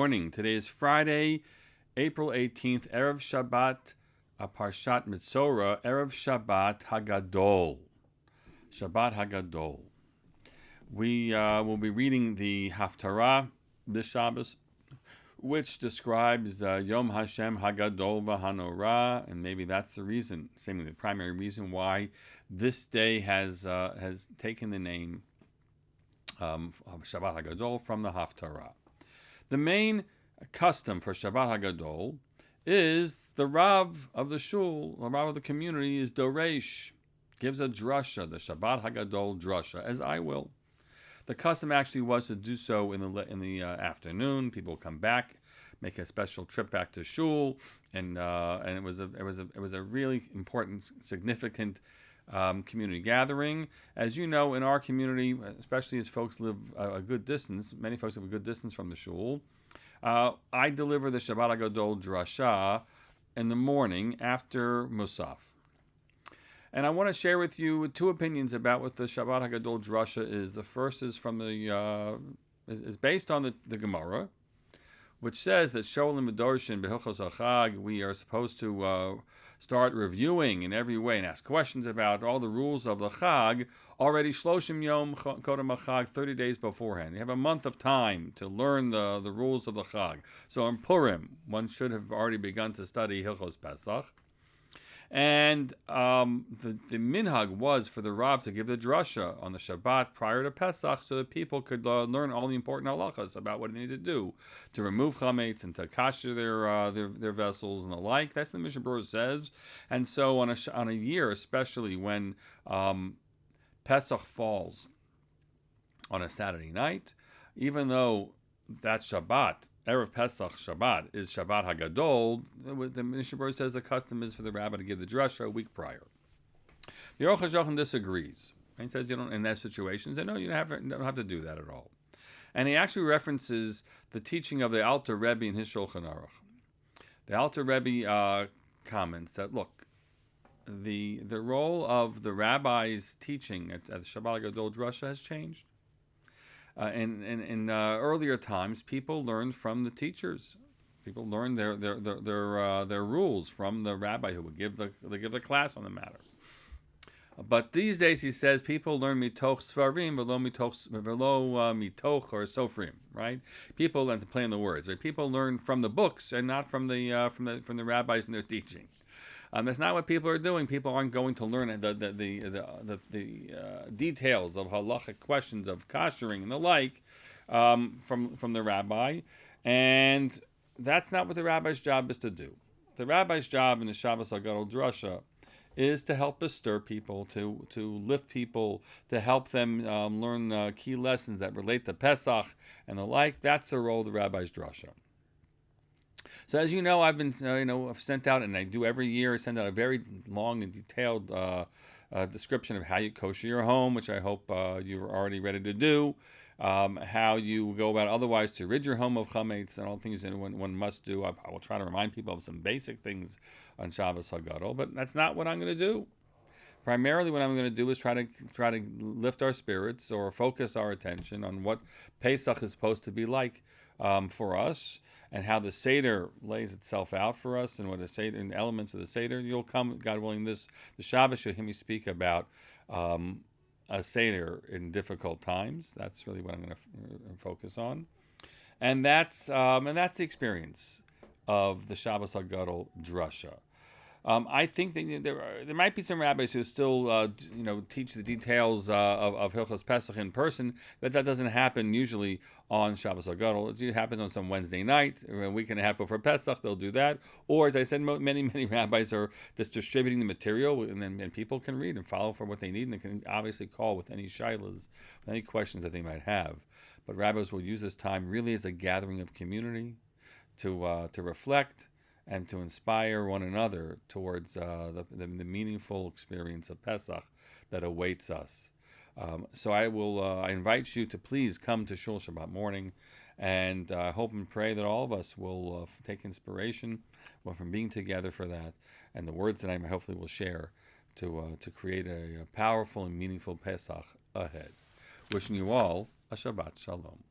Morning. Today is Friday, April 18th, Erev Shabbat, Parshat Mitzorah, Erev Shabbat Hagadol. Shabbat Hagadol. We will be reading the Haftarah this Shabbos, which describes Yom Hashem Hagadol V'Hanorah, and maybe that's the reason, seemingly the primary reason why this day has taken the name of Shabbat Hagadol from the Haftarah. The main custom for Shabbat Hagadol is the Rav of the shul, the Rav of the community is Doresh, gives a drashah, the Shabbat Hagadol drashah, as I will. The custom actually was to do so in the afternoon. People come back, make a special trip back to shul, and it was a really important, significant community gathering. As you know, in our community, especially as folks live a good distance, many folks have a good distance from the shul. I deliver the Shabbat Hagadol drashah in the morning after Musaf. And I want to share with you two opinions about what the Shabbat Hagadol drashah is. The first is from is based on the Gemara, which says that Sholim V'Dorshin B'Hilchos HaChag, we are supposed to start reviewing in every way and ask questions about all the rules of the Chag already Shloshim Yom Kodem HaChag, 30 days beforehand. You have a month of time to learn the rules of the Chag. So in Purim, one should have already begun to study Hilchos Pesach. And the minhag was for the Rav to give the drashah on the Shabbat prior to Pesach so that people could learn all the important halachas about what they need to do to remove chametz and to kasher their vessels and the like. That's what the Mishnah Berurah says. And so on a year, especially when Pesach falls on a Saturday night, even though that Shabbat, Erev Pesach Shabbat, is Shabbat Hagadol, the Mishnah Berurah says the custom is for the rabbi to give the drashah a week prior. The Aruch HaShulchan disagrees. He says you don't, in that situation, no, you don't have to do that at all. And he actually references the teaching of the Alter Rebbe in his Shulchan Aruch. The Alter Rebbe comments that, look, the role of the rabbi's teaching at the Shabbat Hagadol drashah has changed. In earlier times, people learned from the teachers. People learned their rules from the rabbi who would give the class on the matter. But these days, he says, people learn mitoch svarim, velo mitoch or sofrim. Right? People learn to play on the words. Right? People learn from the books and not from the rabbis and their teaching. That's not what people are doing. People aren't going to learn the details of halachic questions of kashering and the like from the rabbi, and that's not what the rabbi's job is to do. The rabbi's job in the Shabbos Hagadol drashah is to help bestir people, to lift people, to help them learn key lessons that relate to Pesach and the like. That's the role of the rabbi's drashah. So as you know, I've been, I've sent out, and I do every year, send out a very long and detailed description of how you kosher your home, which I hope you're already ready to do. How you go about otherwise to rid your home of chametz and all things that one must do. I will try to remind people of some basic things on Shabbos Hagadol, but that's not what I'm going to do. Primarily, what I'm going to do is try to lift our spirits or focus our attention on what Pesach is supposed to be like for us, and how the Seder lays itself out for us, and what the Seder and elements of the Seder. You'll come, God willing, the Shabbos you'll hear me speak about a Seder in difficult times. That's really what I'm going to focus on, and that's the experience of the Shabbos Hagadol drashah. I think that there might be some rabbis who still teach the details of Hilchos Pesach in person, but that doesn't happen usually on Shabbos Hagadol. It happens on some Wednesday night, a week and a half before Pesach. They'll do that, or as I said, many rabbis are just distributing the material, and people can read and follow for what they need, and they can obviously call with any shilas, with any questions that they might have. But rabbis will use this time really as a gathering of community to reflect and to inspire one another towards the meaningful experience of Pesach that awaits us. So I invite you to please come to Shul Shabbat morning, and hope and pray that all of us will take inspiration from being together for that, and the words that I hopefully will share to create a powerful and meaningful Pesach ahead. Wishing you all a Shabbat Shalom.